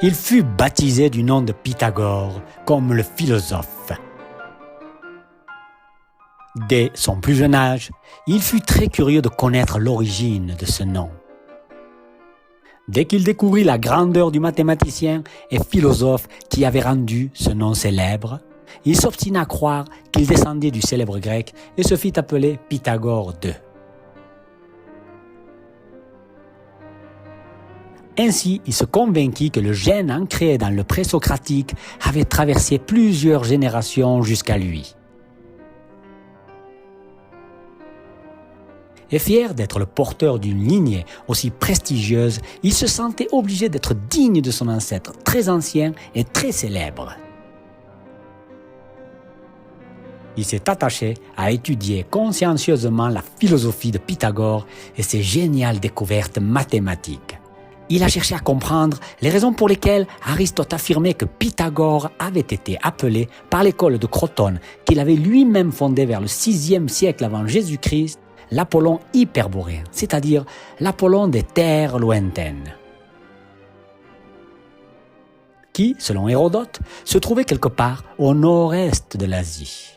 Il fut baptisé du nom de Pythagore comme le philosophe. Dès son plus jeune âge, il fut très curieux de connaître l'origine de ce nom. Dès qu'il découvrit la grandeur du mathématicien et philosophe qui avait rendu ce nom célèbre, il s'obstina à croire qu'il descendait du célèbre grec et se fit appeler Pythagore II. Ainsi, il se convainquit que le gène ancré dans le présocratique avait traversé plusieurs générations jusqu'à lui. Et fier d'être le porteur d'une lignée aussi prestigieuse, il se sentait obligé d'être digne de son ancêtre très ancien et très célèbre. Il s'est attaché à étudier consciencieusement la philosophie de Pythagore et ses géniales découvertes mathématiques. Il a cherché à comprendre les raisons pour lesquelles Aristote affirmait que Pythagore avait été appelé par l'école de Crotone, qu'il avait lui-même fondée vers le 6e siècle avant Jésus-Christ, l'Apollon hyperboréen, c'est-à-dire l'Apollon des terres lointaines, qui, selon Hérodote, se trouvait quelque part au nord-est de l'Asie.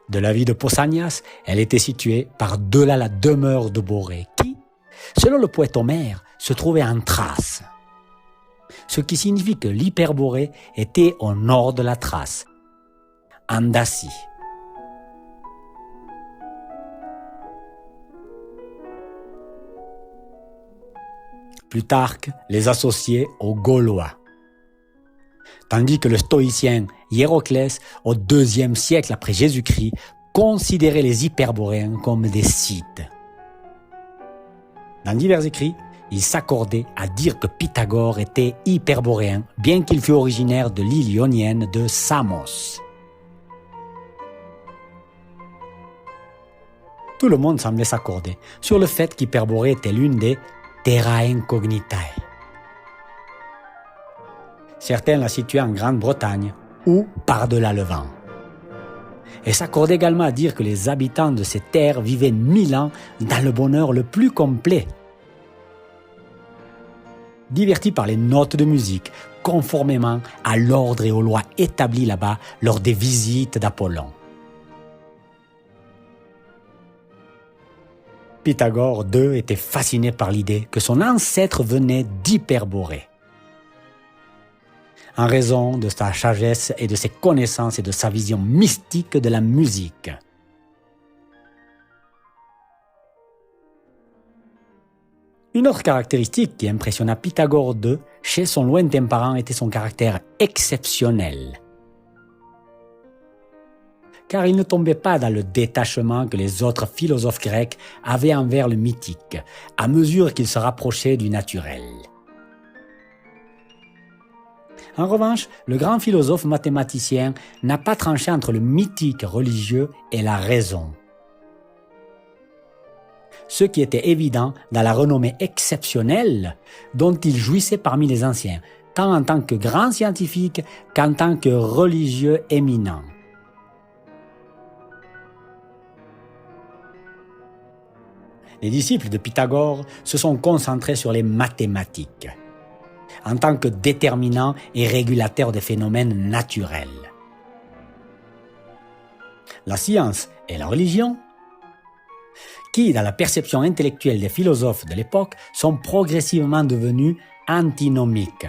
De la ville de Pausanias, elle était située par-delà la demeure de Borée, qui, selon le poète Homère, se trouvait en Thrace. Ce qui signifie que l'Hyperborée était au nord de la Thrace, en Dacie. Plutarque les associait aux Gaulois, tandis que le stoïcien Hiéroclès, au IIe siècle après Jésus-Christ, considérait les Hyperboréens comme des Scythes. Dans divers écrits, il s'accordait à dire que Pythagore était hyperboréen, bien qu'il fût originaire de l'île ionienne de Samos. Tout le monde semblait s'accorder sur le fait qu'Hyperborée était l'une des Terra Incognitae. Certains la situaient en Grande-Bretagne ou par-delà le vent. Et s'accordaient également à dire que les habitants de ces terres vivaient 1000 ans dans le bonheur le plus complet. Divertis par les notes de musique, conformément à l'ordre et aux lois établis là-bas lors des visites d'Apollon. Pythagore II était fasciné par l'idée que son ancêtre venait d'Hyperborée. En raison de sa sagesse et de ses connaissances et de sa vision mystique de la musique. Une autre caractéristique qui impressionna Pythagore II chez son lointain parent était son caractère exceptionnel. Car il ne tombait pas dans le détachement que les autres philosophes grecs avaient envers le mythique, à mesure qu'il se rapprochait du naturel. En revanche, le grand philosophe mathématicien n'a pas tranché entre le mythique religieux et la raison. Ce qui était évident dans la renommée exceptionnelle dont il jouissait parmi les anciens, tant en tant que grand scientifique qu'en tant que religieux éminent. Les disciples de Pythagore se sont concentrés sur les mathématiques, en tant que déterminant et régulateur des phénomènes naturels. La science et la religion, qui, dans la perception intellectuelle des philosophes de l'époque, sont progressivement devenues antinomiques,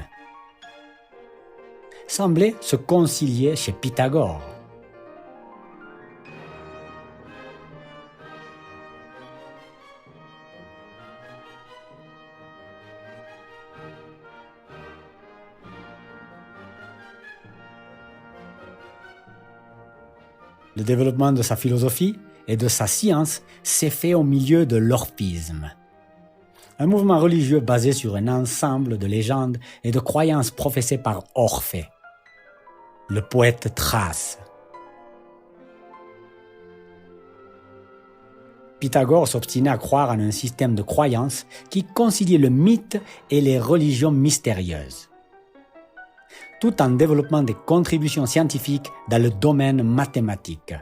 semblaient se concilier chez Pythagore. Le développement de sa philosophie et de sa science s'est fait au milieu de l'orphisme, un mouvement religieux basé sur un ensemble de légendes et de croyances professées par Orphée, le poète thrace. Pythagore s'obstinait à croire en un système de croyances qui conciliait le mythe et les religions mystérieuses, tout en développant des contributions scientifiques dans le domaine mathématique,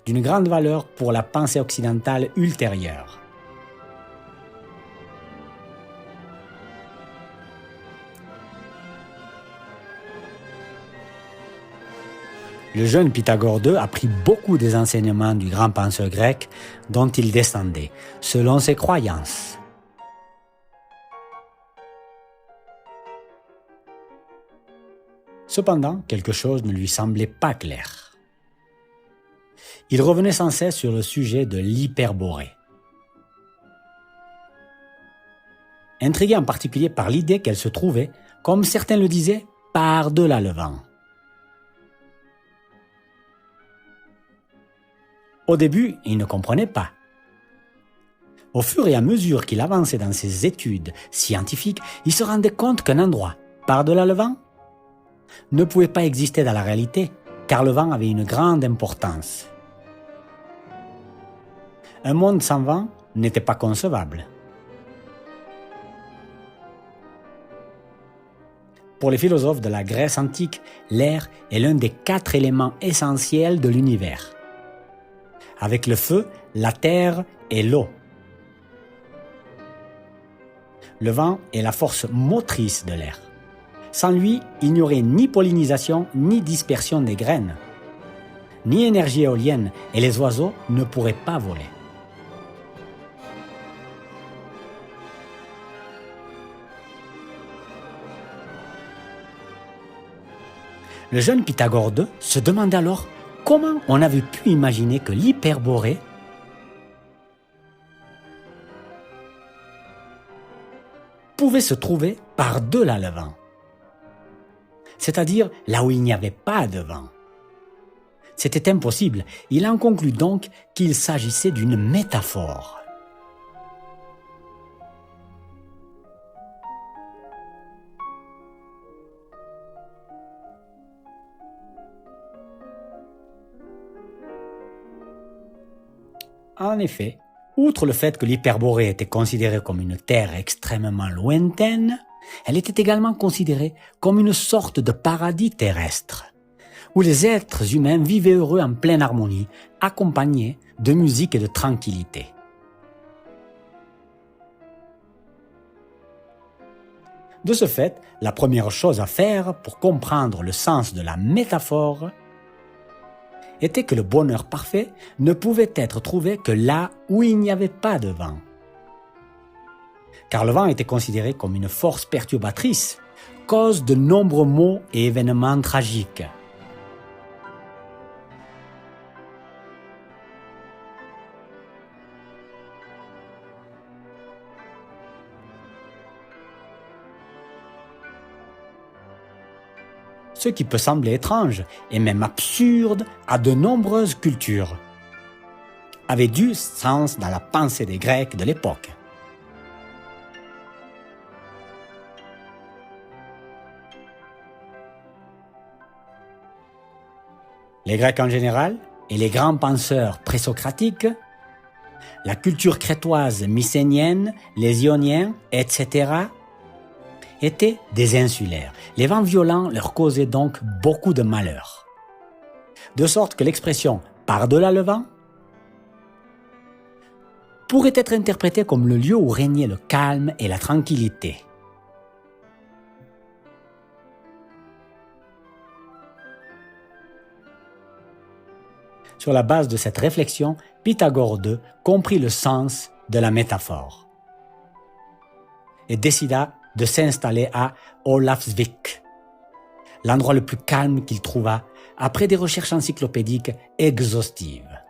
d'une grande valeur pour la pensée occidentale ultérieure. Le jeune Pythagore II a pris beaucoup des enseignements du grand penseur grec dont il descendait, selon ses croyances. Cependant, quelque chose ne lui semblait pas clair. Il revenait sans cesse sur le sujet de l'hyperborée. Intrigué en particulier par l'idée qu'elle se trouvait, comme certains le disaient, par-delà le vent. Au début, il ne comprenait pas. Au fur et à mesure qu'il avançait dans ses études scientifiques, il se rendait compte qu'un endroit, par-delà le vent, ne pouvait pas exister dans la réalité, car le vent avait une grande importance. Un monde sans vent n'était pas concevable. Pour les philosophes de la Grèce antique, l'air est l'un des 4 éléments essentiels de l'univers, avec le feu, la terre et l'eau. Le vent est la force motrice de l'air. Sans lui, il n'y aurait ni pollinisation, ni dispersion des graines, ni énergie éolienne, et les oiseaux ne pourraient pas voler. Le jeune Pythagore II se demande alors comment on avait pu imaginer que l'hyperborée pouvait se trouver par-delà le vent, c'est-à-dire là où il n'y avait pas de vent. C'était impossible. Il en conclut donc qu'il s'agissait d'une métaphore. En effet, outre le fait que l'hyperborée était considérée comme une terre extrêmement lointaine, elle était également considérée comme une sorte de paradis terrestre, où les êtres humains vivaient heureux en pleine harmonie, accompagnés de musique et de tranquillité. De ce fait, la première chose à faire pour comprendre le sens de la métaphore était que le bonheur parfait ne pouvait être trouvé que là où il n'y avait pas de vent. Car le vent était considéré comme une force perturbatrice, cause de nombreux maux et événements tragiques. Ce qui peut sembler étrange et même absurde à de nombreuses cultures, avait du sens dans la pensée des Grecs de l'époque. Les Grecs en général et les grands penseurs présocratiques, la culture crétoise mycénienne, les Ioniens, etc., étaient des insulaires. Les vents violents leur causaient donc beaucoup de malheur. De sorte que l'expression « par-delà le vent » pourrait être interprétée comme le lieu où régnait le calme et la tranquillité. Sur la base de cette réflexion, Pythagore II comprit le sens de la métaphore et décida de s'installer à Ólafsvík, l'endroit le plus calme qu'il trouva après des recherches encyclopédiques exhaustives.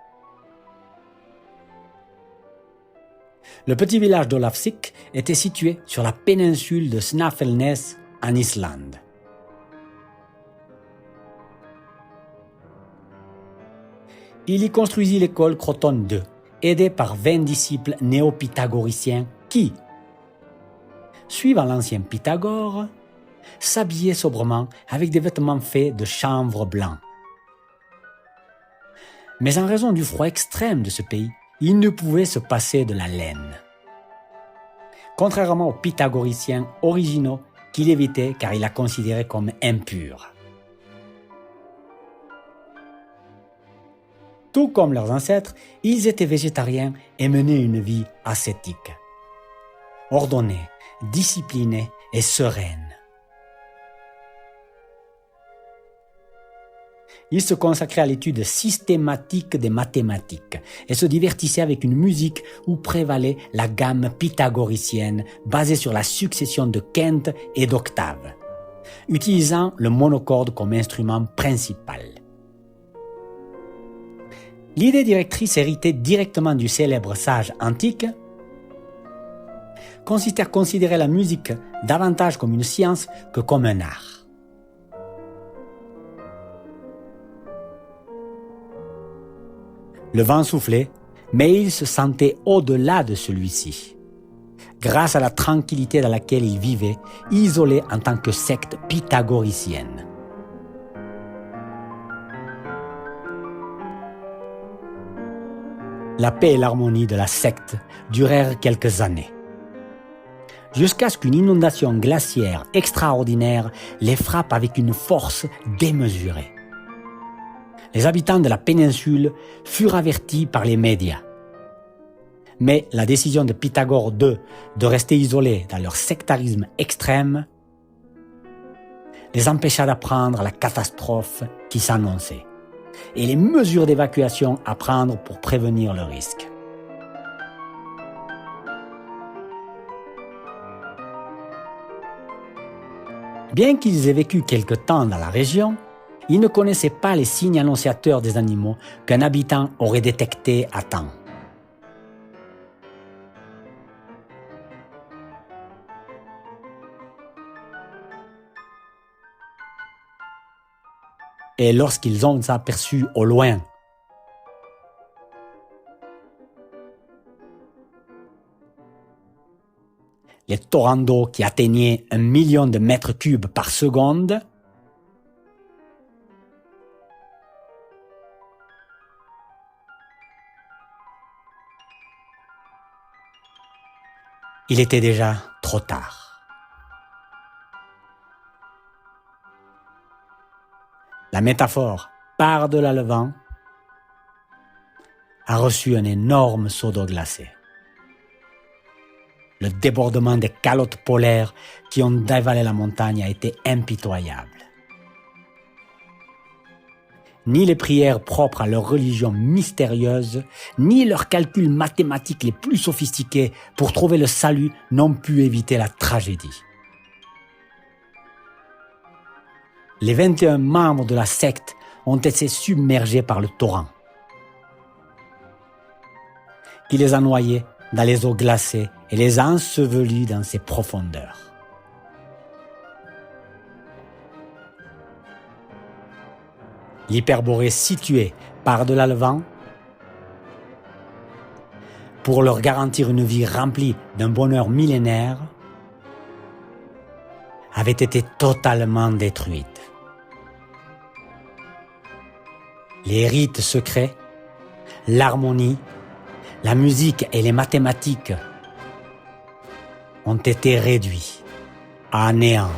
Le petit village d'Ólafsvík était situé sur la péninsule de Snaefellsnes en Islande. Il y construisit l'école Crotone II, aidé par 20 disciples néo-pythagoriciens qui, suivant l'ancien Pythagore, s'habillaient sobrement avec des vêtements faits de chanvre blanc. Mais en raison du froid extrême de ce pays, ils ne pouvaient se passer de la laine. Contrairement aux pythagoriciens originaux qu'il évitait car il la considérait comme impure. Tout comme leurs ancêtres, ils étaient végétariens et menaient une vie ascétique, ordonnée, disciplinée et sereine. Il se consacrait à l'étude systématique des mathématiques et se divertissait avec une musique où prévalait la gamme pythagoricienne basée sur la succession de quintes et d'octaves, utilisant le monocorde comme instrument principal. L'idée directrice héritée directement du célèbre sage antique consistait à considérer la musique davantage comme une science que comme un art. Le vent soufflait, mais il se sentait au-delà de celui-ci, grâce à la tranquillité dans laquelle il vivait, isolé en tant que secte pythagoricienne. La paix et l'harmonie de la secte durèrent quelques années, jusqu'à ce qu'une inondation glaciaire extraordinaire les frappe avec une force démesurée. Les habitants de la péninsule furent avertis par les médias. Mais la décision de Pythagore II de rester isolés dans leur sectarisme extrême les empêcha d'apprendre la catastrophe qui s'annonçait et les mesures d'évacuation à prendre pour prévenir le risque. Bien qu'ils aient vécu quelque temps dans la région, ils ne connaissaient pas les signes annonciateurs des animaux qu'un habitant aurait détectés à temps. Et lorsqu'ils ont aperçu au loin les torrents d'eau qui atteignaient 1 million de mètres cubes par seconde, il était déjà trop tard. La métaphore par-delà le vent a reçu un énorme seau d'eau glacée. Le débordement des calottes polaires qui ont dévalé la montagne a été impitoyable. Ni les prières propres à leur religion mystérieuse, ni leurs calculs mathématiques les plus sophistiqués pour trouver le salut n'ont pu éviter la tragédie. Les 21 membres de la secte ont été submergés par le torrent, qui les a noyés dans les eaux glacées et les a ensevelis dans ses profondeurs. L'Hyperborée située par-delà le vent, pour leur garantir une vie remplie d'un bonheur millénaire, avait été totalement détruite. Les rites secrets, l'harmonie, la musique et les mathématiques ont été réduits à néant.